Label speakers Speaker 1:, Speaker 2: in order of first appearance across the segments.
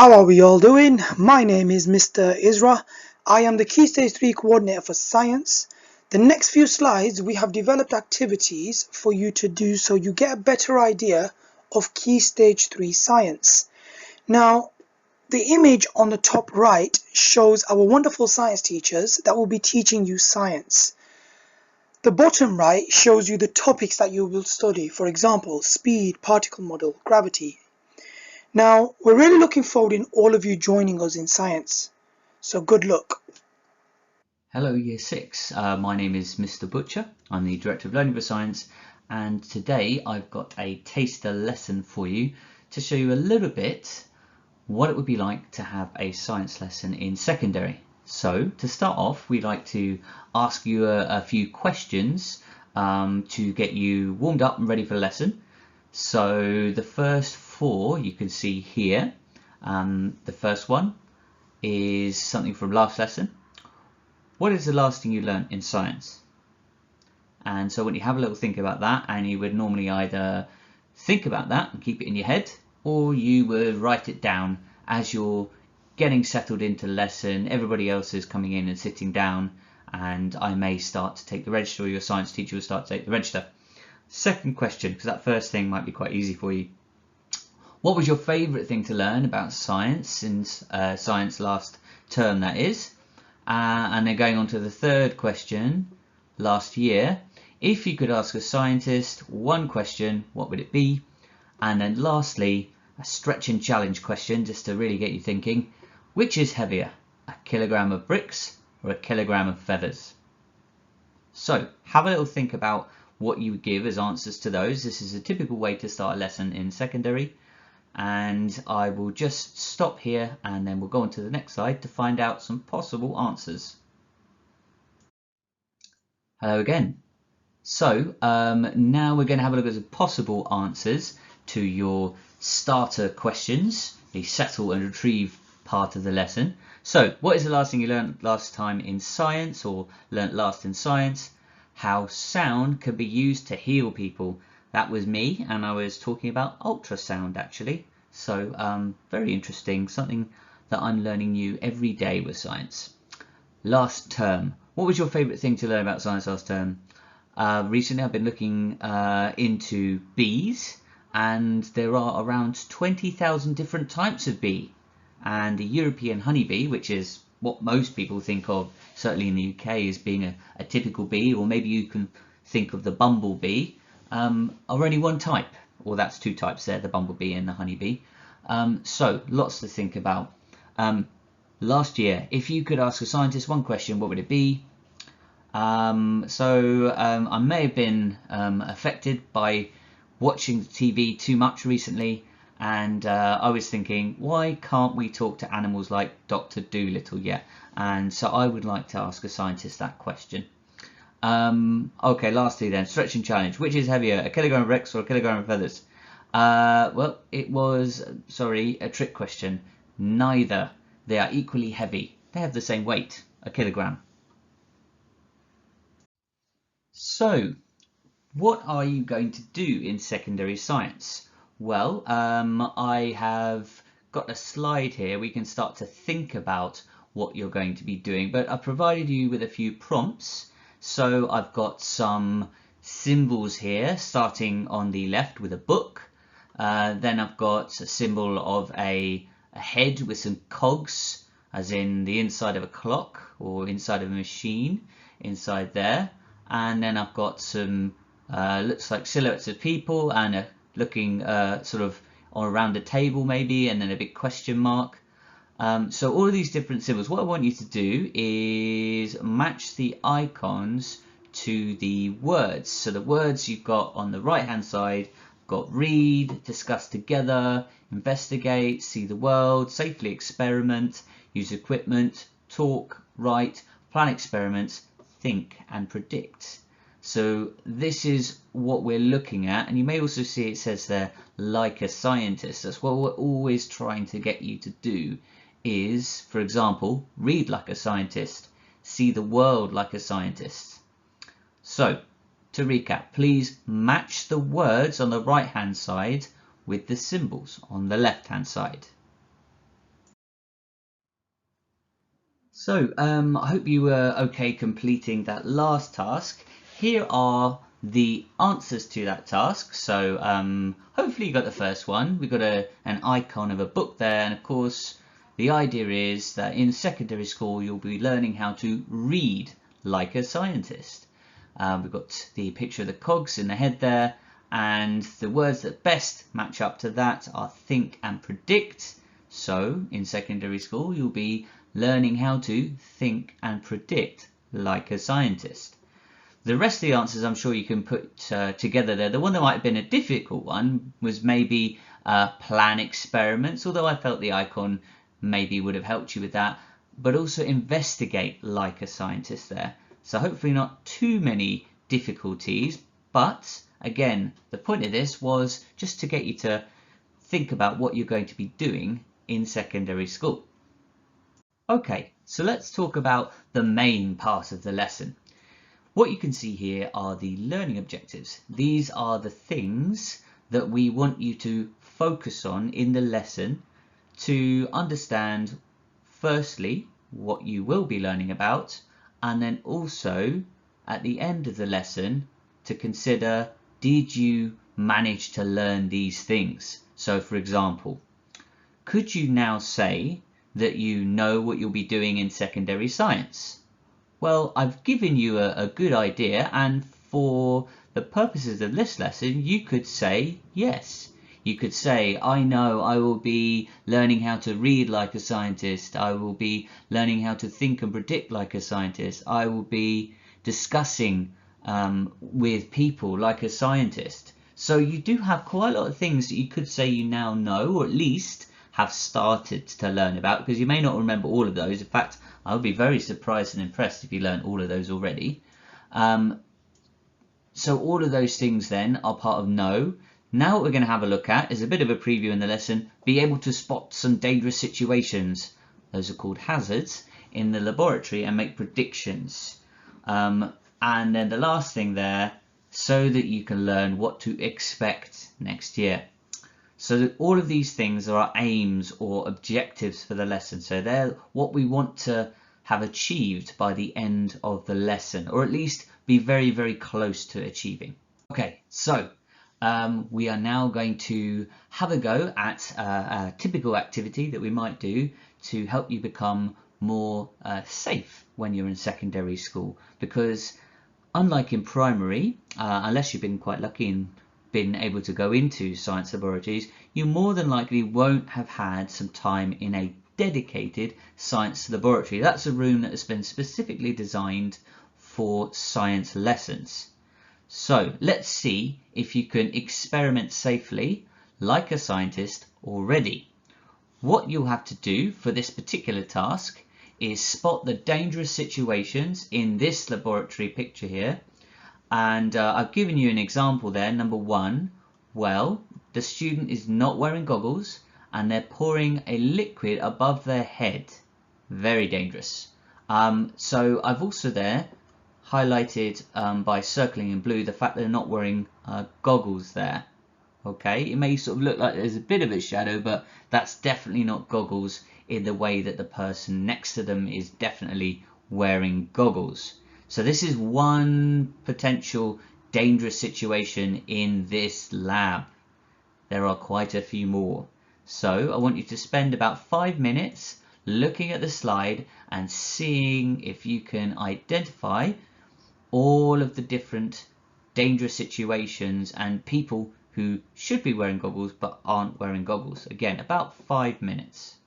Speaker 1: How are we all doing? My name is Mr. Isra. I am the Key Stage 3 coordinator for science. The next few slides we have developed activities for you to do so you get a better idea of Key Stage 3 science. Now, the image on the top right shows our wonderful science teachers that will be teaching you science. The bottom right shows you the topics that you will study, for example, speed, particle model, gravity. Now, we're really looking forward in all of you joining us in science. So good luck.
Speaker 2: Hello Year 6, my name is Mr. Butcher, I'm the Director of Learning for Science, and today I've got a taster lesson for you to show you a little bit what it would be like to have a science lesson in secondary. So to start off, we'd like to ask you a few questions to get you warmed up and ready for the lesson. So the first four you can see here. The first one is something from last lesson. What is the last thing you learned in science? And so when you have a little think about that, and you would normally either think about that and keep it in your head, or you would write it down as you're getting settled into the lesson, everybody else is coming in and sitting down, and I may start to take the register, or your science teacher will start to take the register. Second question, because that first thing might be quite easy for you. What was your favourite thing to learn about science in science last term, that is? And then going on to the third question, last year, if you could ask a scientist one question, what would it be? And then lastly, a stretch and challenge question, just to really get you thinking, which is heavier, a kilogram of bricks or a kilogram of feathers? So have a little think about what you would give as answers to those. This is a typical way to start a lesson in secondary. And I will just stop here and then we'll go on to the next slide to find out some possible answers. Hello again. So now we're going to have a look at the possible answers to your starter questions, the settle and retrieve part of the lesson. So what is the last thing you learned last time in science, or learnt last in science? How sound can be used to heal people. That was me, and I was talking about ultrasound actually. So very interesting, something that I'm learning new every day with science. Last term, what was your favourite thing to learn about science last term? Recently I've been looking into bees, and there are around 20,000 different types of bee. And the European honeybee, which is what most people think of, certainly in the UK, as being a typical bee, or maybe you can think of the bumblebee, are only one type, or that's two types there, the bumblebee and the honeybee. So lots to think about. Last year, if you could ask a scientist one question, what would it be? I may have been affected by watching the TV too much recently, and I was thinking, why can't we talk to animals like Dr. Dolittle yet? And so I would like to ask a scientist that question. Okay, lastly then, stretch and challenge. Which is heavier, a kilogram of bricks or a kilogram of feathers? Well, it was, a trick question. Neither. They are equally heavy. They have the same weight, a kilogram. So, what are you going to do in secondary science? Well, I have got a slide here. We can start to think about what you're going to be doing, but I've provided you with a few prompts. So I've got some symbols here, starting on the left with a book. Then I've got a symbol of a head with some cogs, as in the inside of a clock or inside of a machine, inside there. And then I've got some looks like silhouettes of people, and looking sort of around the table maybe, and then a big question mark. So all of these different symbols, what I want you to do is match the icons to the words. So the words you've got on the right hand side, got read, discuss together, investigate, see the world, safely experiment, use equipment, talk, write, plan experiments, think and predict. So this is what we're looking at, and you may also see it says there, like a scientist. That's what we're always trying to get you to do, is, for example, read like a scientist, see the world like a scientist. So, to recap, please match the words on the right hand side with the symbols on the left hand side. I hope you were okay completing that last task. Here are the answers to that task. So hopefully you got the first one. We've got an icon of a book there, and of course the idea is that in secondary school you'll be learning how to read like a scientist. We've got the picture of the cogs in the head there, and the words that best match up to that are think and predict. So in secondary school you'll be learning how to think and predict like a scientist. The rest of the answers I'm sure you can put together there. The one that might have been a difficult one was maybe plan experiments, although I felt the icon maybe would have helped you with that, but also investigate like a scientist there. So hopefully not too many difficulties, but again, the point of this was just to get you to think about what you're going to be doing in secondary school. Okay, so let's talk about the main part of the lesson. What you can see here are the learning objectives. These are the things that we want you to focus on in the lesson to understand, firstly, what you will be learning about, and then also at the end of the lesson to consider, did you manage to learn these things? So for example, could you now say that you know what you'll be doing in secondary science? Well, I've given you a good idea, and for the purposes of this lesson, you could say yes. You could say, I know I will be learning how to read like a scientist. I will be learning how to think and predict like a scientist. I will be discussing with people like a scientist. So you do have quite a lot of things that you could say you now know, or at least have started to learn about, because you may not remember all of those. In fact, I would be very surprised and impressed if you learned all of those already. So all of those things then are part of know. Now what we're going to have a look at is a bit of a preview in the lesson, be able to spot some dangerous situations, those are called hazards, in the laboratory and make predictions. And then the last thing there, so that you can learn what to expect next year. So that all of these things are our aims or objectives for the lesson. So they're what we want to have achieved by the end of the lesson, or at least be very, very close to achieving. Okay, so we are now going to have a go at a typical activity that we might do to help you become more safe when you're in secondary school. Because unlike in primary, unless you've been quite lucky and been able to go into science laboratories, you more than likely won't have had some time in a dedicated science laboratory. That's a room that has been specifically designed for science lessons. So let's see if you can experiment safely like a scientist already. What you'll have to do for this particular task is spot the dangerous situations in this laboratory picture here. And I've given you an example there, number one. Well, the student is not wearing goggles and they're pouring a liquid above their head. Very dangerous. So I've also there highlighted by circling in blue the fact they're not wearing goggles there. Okay, it may sort of look like there's a bit of a shadow, but that's definitely not goggles in the way that the person next to them is definitely wearing goggles. So this is one potential dangerous situation in this lab. There are quite a few more. So I want you to spend about 5 minutes looking at the slide and seeing if you can identify all of the different dangerous situations and people who should be wearing goggles but aren't wearing goggles. Again, about 5 minutes.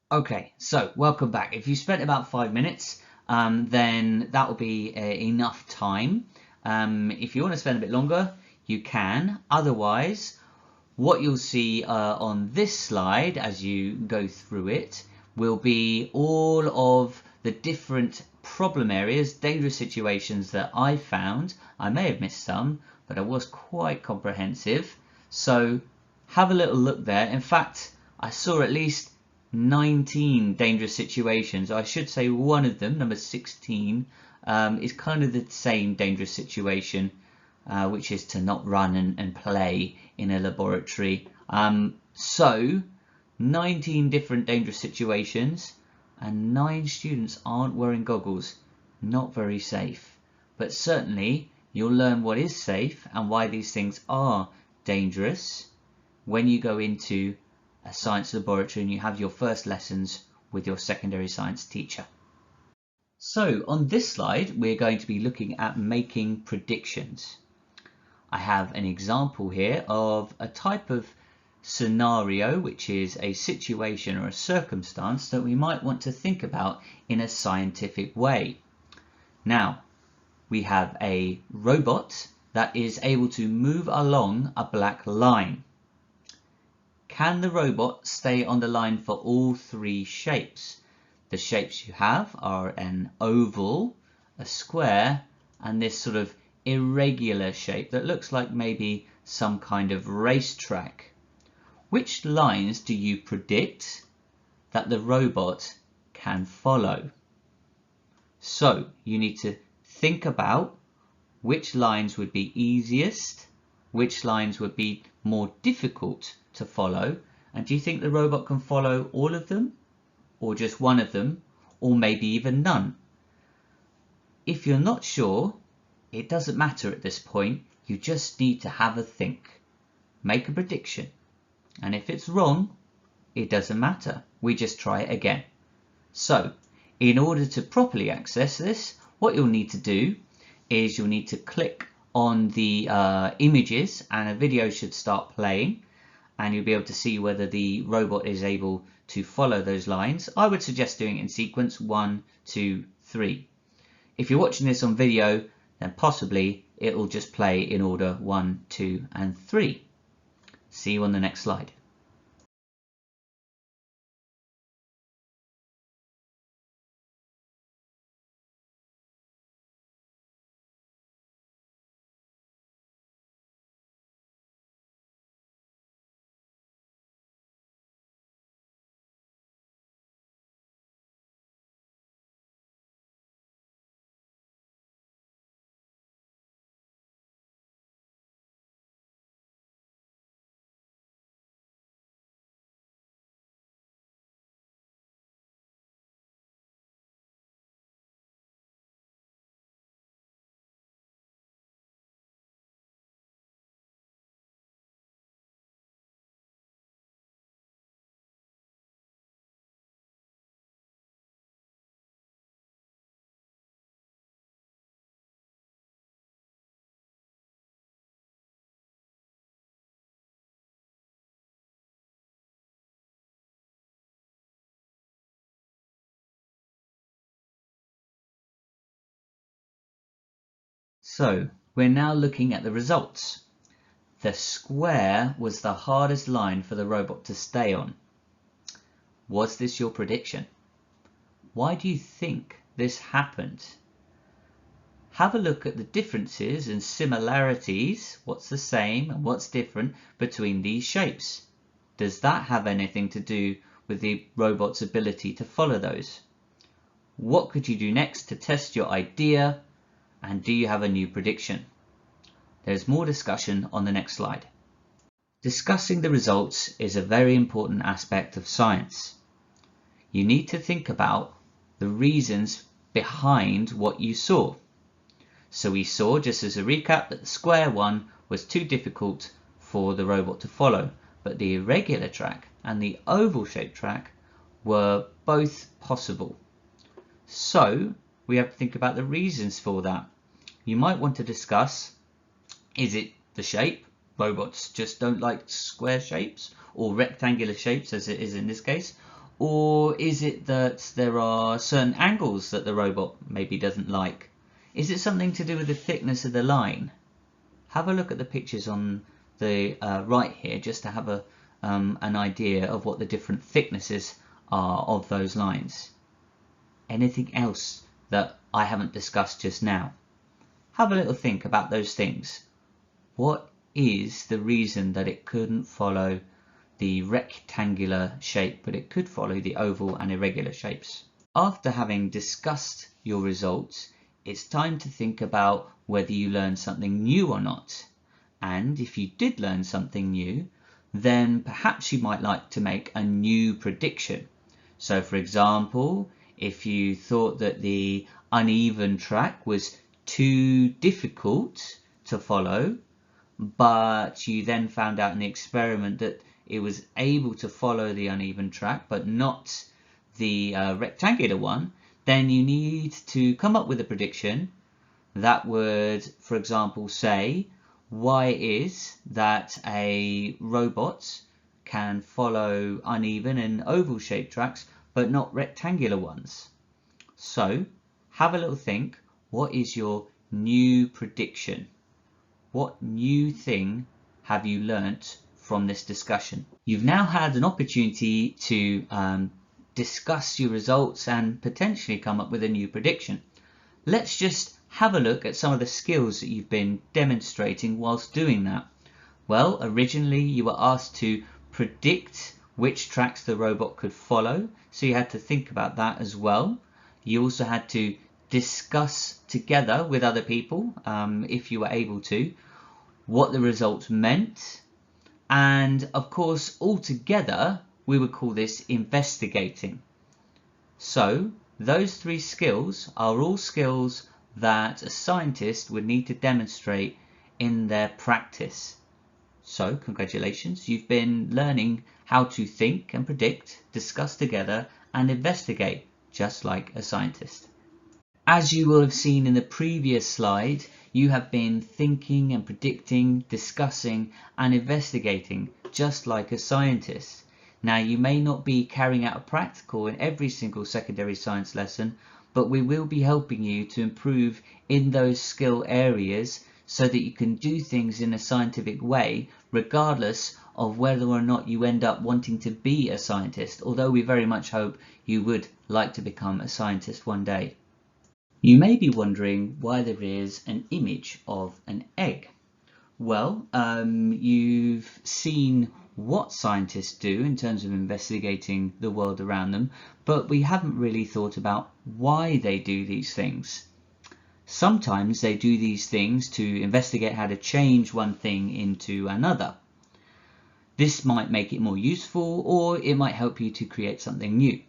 Speaker 2: Okay, so welcome back. If you spent about 5 minutes, then that will be enough time. If you want to spend a bit longer, you can. Otherwise, what you'll see on this slide as you go through it will be all of the different problem areas, dangerous situations that I found. I may have missed some, but I was quite comprehensive. So have a little look there. In fact, I saw at least 19 dangerous situations. I should say one of them, number 16, is kind of the same dangerous situation, which is to not run and play in a laboratory. So 19 different dangerous situations, and 9 students aren't wearing goggles. Not very safe. But certainly you'll learn what is safe and why these things are dangerous when you go into a science laboratory and you have your first lessons with your secondary science teacher. So on this slide, we're going to be looking at making predictions. I have an example here of a type of scenario, which is a situation or a circumstance that we might want to think about in a scientific way. Now, we have a robot that is able to move along a black line. Can the robot stay on the line for all 3 shapes? The shapes you have are an oval, a square, and this sort of irregular shape that looks like maybe some kind of racetrack. Which lines do you predict that the robot can follow? So you need to think about which lines would be easiest, which lines would be more difficult to follow, and do you think the robot can follow all of them, or just one of them, or maybe even none? If you're not sure, it doesn't matter at this point. You just need to have a think, make a prediction, and if it's wrong, it doesn't matter. We just try it again. So in order to properly access this, what you'll need to do is you'll need to click on the images, and a video should start playing, and you'll be able to see whether the robot is able to follow those lines. I would suggest doing it in sequence 1, 2, 3. If you're watching this on video, then possibly it will just play in order 1, 2, and 3. See you on the next slide. So we're now looking at the results. The square was the hardest line for the robot to stay on. Was this your prediction? Why do you think this happened? Have a look at the differences and similarities, what's the same and what's different between these shapes. Does that have anything to do with the robot's ability to follow those? What could you do next to test your idea? And do you have a new prediction? There's more discussion on the next slide. Discussing the results is a very important aspect of science. You need to think about the reasons behind what you saw. So we saw, just as a recap, that the square one was too difficult for the robot to follow, but the irregular track and the oval shaped track were both possible. So we have to think about the reasons for that. You might want to discuss, is it the shape? Robots just don't like square shapes or rectangular shapes, as it is in this case. Or is it that there are certain angles that the robot maybe doesn't like? Is it something to do with the thickness of the line? Have a look at the pictures on the right here, just to have an idea of what the different thicknesses are of those lines. Anything else that I haven't discussed just now? Have a little think about those things. What is the reason that it couldn't follow the rectangular shape, but it could follow the oval and irregular shapes? After having discussed your results, it's time to think about whether you learned something new or not. And if you did learn something new, then perhaps you might like to make a new prediction. So for example, if you thought that the uneven track was too difficult to follow, but you then found out in the experiment that it was able to follow the uneven track but not the rectangular one, then you need to come up with a prediction that would, for example, say why it is that a robot can follow uneven and oval shaped tracks but not rectangular ones. So have a little think. What is your new prediction? What new thing have you learnt from this discussion? You've now had an opportunity to discuss your results and potentially come up with a new prediction. Let's just have a look at some of the skills that you've been demonstrating whilst doing that. Well, originally you were asked to predict which tracks the robot could follow, so you had to think about that as well. You also had to discuss together with other people, if you were able to, what the results meant. And of course, all together, we would call this investigating. So those three skills are all skills that a scientist would need to demonstrate in their practice. So congratulations, you've been learning how to think and predict, discuss together, and investigate, just like a scientist. As you will have seen in the previous slide, you have been thinking and predicting, discussing and investigating just like a scientist. Now, you may not be carrying out a practical in every single secondary science lesson, but we will be helping you to improve in those skill areas so that you can do things in a scientific way, regardless of whether or not you end up wanting to be a scientist, although we very much hope you would like to become a scientist one day. You may be wondering why there is an image of an egg. Well, you've seen what scientists do in terms of investigating the world around them, but we haven't really thought about why they do these things. Sometimes they do these things to investigate how to change one thing into another. This might make it more useful, or it might help you to create something new.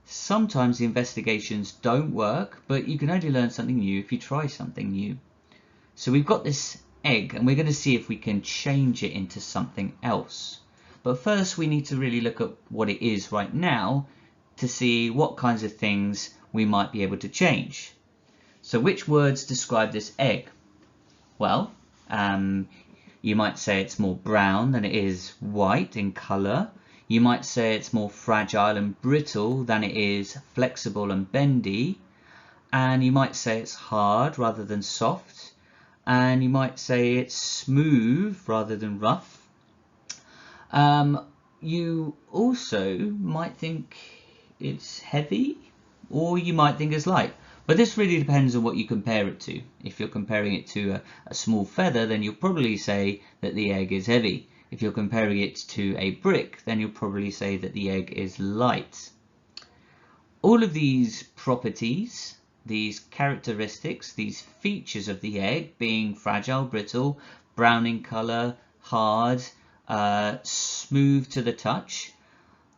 Speaker 2: Sometimes the investigations don't work, but you can only learn something new if you try something new. So we've got this egg and we're going to see if we can change it into something else. But first we need to really look at what it is right now to see what kinds of things we might be able to change. So which words describe this egg? Well, you might say it's more brown than it is white in colour. You might say it's more fragile and brittle than it is flexible and bendy. And you might say it's hard rather than soft. And you might say it's smooth rather than rough. You also might think it's heavy, or you might think it's light. But this really depends on what you compare it to. If you're comparing it to a small feather, then you'll probably say that the egg is heavy. If you're comparing it to a brick, then you'll probably say that the egg is light. All of these properties, these characteristics, these features of the egg being fragile, brittle, brown in colour, hard, smooth to the touch,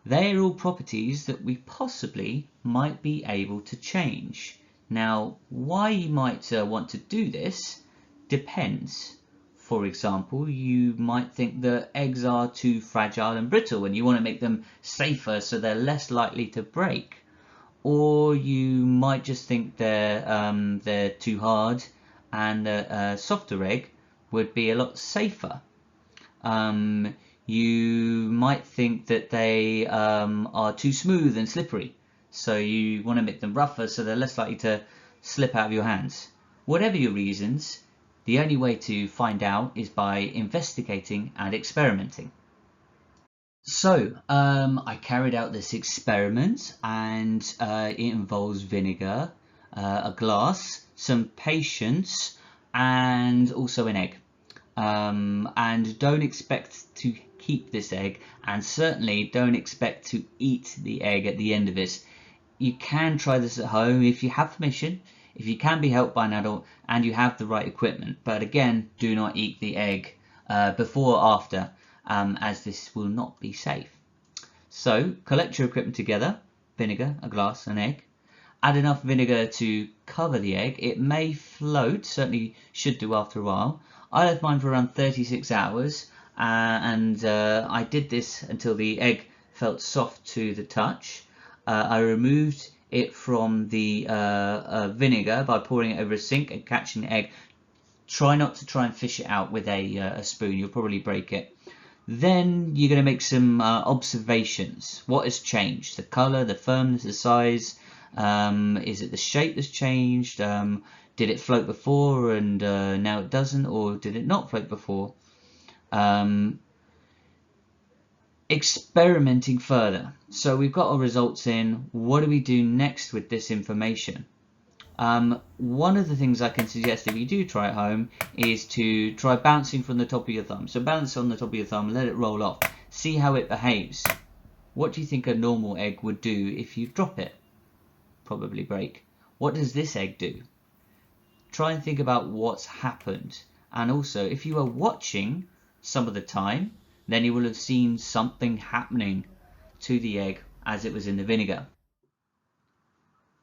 Speaker 2: they're all properties that we possibly might be able to change. Now, why you might want to do this depends. For example, you might think that eggs are too fragile and brittle and you want to make them safer so they're less likely to break. Or you might just think they're too hard and a softer egg would be a lot safer. you might think that they are too smooth and slippery, so you want to make them rougher so they're less likely to slip out of your hands. Whatever your reasons, the only way to find out is by investigating and experimenting. So I carried out this experiment, and it involves vinegar, a glass, some patience, and also an egg. And don't expect to keep this egg, and certainly don't expect to eat the egg at the end of this. You can try this at home if you have permission, if you can be helped by an adult and you have the right equipment, but again, do not eat the egg before or after, as this will not be safe. So collect your equipment together: vinegar, a glass, an egg. Add enough vinegar to cover the egg. It may float, certainly should do after a while. I left mine for around 36 hours, and I did this until the egg felt soft to the touch. I removed it from the vinegar by pouring it over a sink and catching the egg. Try not to try and fish it out with a spoon, you'll probably break it. Then you're going to make some observations. What has changed? The colour, the firmness, the size. Is it the shape that's changed? Did it float before and now it doesn't, or did it not float before? Experimenting further. So we've got our results in. What do we do next with this information? One of the things I can suggest if you do try at home is to try bouncing from the top of your thumb. So balance on the top of your thumb, let it roll off, see how it behaves. What do you think a normal egg would do if you drop it? Probably break. What does this egg do? Try and think about what's happened. And also, if you are watching some of the time, then you will have seen something happening to the egg as it was in the vinegar.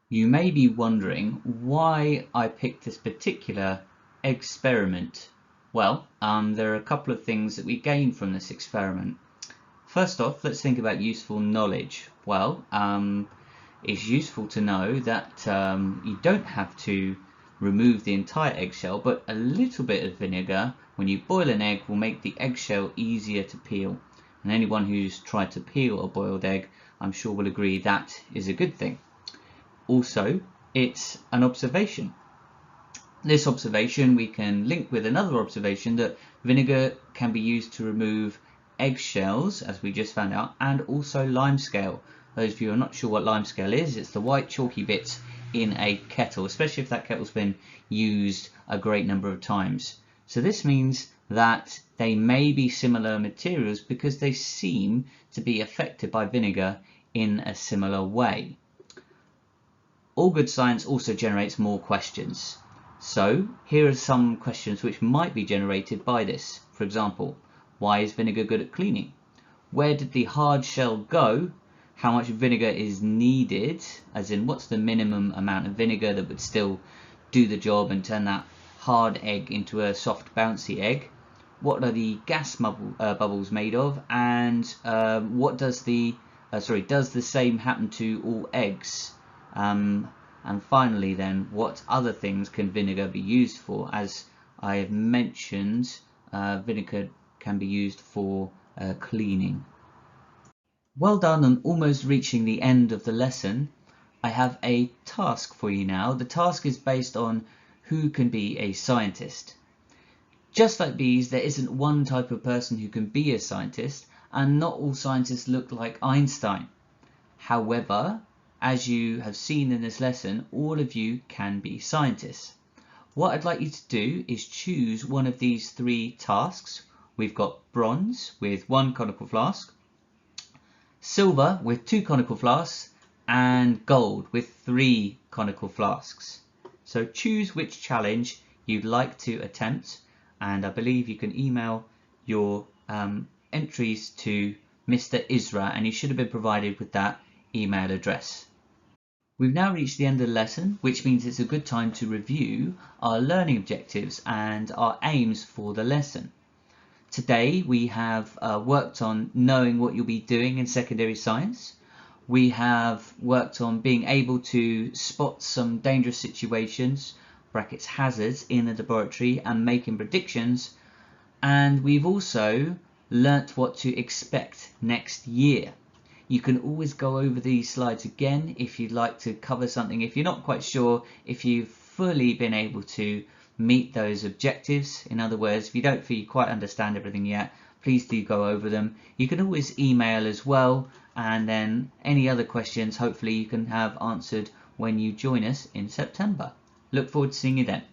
Speaker 2: You may be wondering why I picked this particular experiment. Well, there are a couple of things that we gained from this experiment. First off, let's think about useful knowledge. Well, it's useful to know that you don't have to remove the entire eggshell, but a little bit of vinegar when you boil an egg will make the eggshell easier to peel. And anyone who's tried to peel a boiled egg, I'm sure will agree that is a good thing. Also, it's an observation. This observation we can link with another observation that vinegar can be used to remove eggshells, as we just found out, and also limescale. Those of you who are not sure what limescale is, it's the white chalky bits in a kettle, especially if that kettle's been used a great number of times. So this means that they may be similar materials because they seem to be affected by vinegar in a similar way. All good science also generates more questions. So here are some questions which might be generated by this. For example, why is vinegar good at cleaning? Where did the hard shell go? How much vinegar is needed? As in, what's the minimum amount of vinegar that would still do the job and turn that hard egg into a soft bouncy egg? What are the gas bubbles made of? And what does does the same happen to all eggs? And finally then, what other things can vinegar be used for? As I have mentioned, vinegar can be used for cleaning. Well done on almost reaching the end of the lesson. I have a task for you now. The task is based on who can be a scientist. Just like bees, there isn't one type of person who can be a scientist, and not all scientists look like Einstein. However, as you have seen in this lesson, all of you can be scientists. What I'd like you to do is choose one of these three tasks. We've got bronze with 1 conical flask, silver with 2 conical flasks, and gold with 3 conical flasks. So choose which challenge you'd like to attempt, and I believe you can email your entries to Mr. Isra, and you should have been provided with that email address. We've now reached the end of the lesson, which means it's a good time to review our learning objectives and our aims for the lesson. Today we have worked on knowing what you'll be doing in secondary science. We have worked on being able to spot some dangerous situations, brackets hazards, in the laboratory and making predictions. And we've also learnt what to expect next year. You can always go over these slides again if you'd like to cover something, if you're not quite sure if you've fully been able to meet those objectives. In other words, if you don't feel you quite understand everything yet, please do go over them. You can always email as well, and then any other questions hopefully you can have answered when you join us in September. Look forward to seeing you then.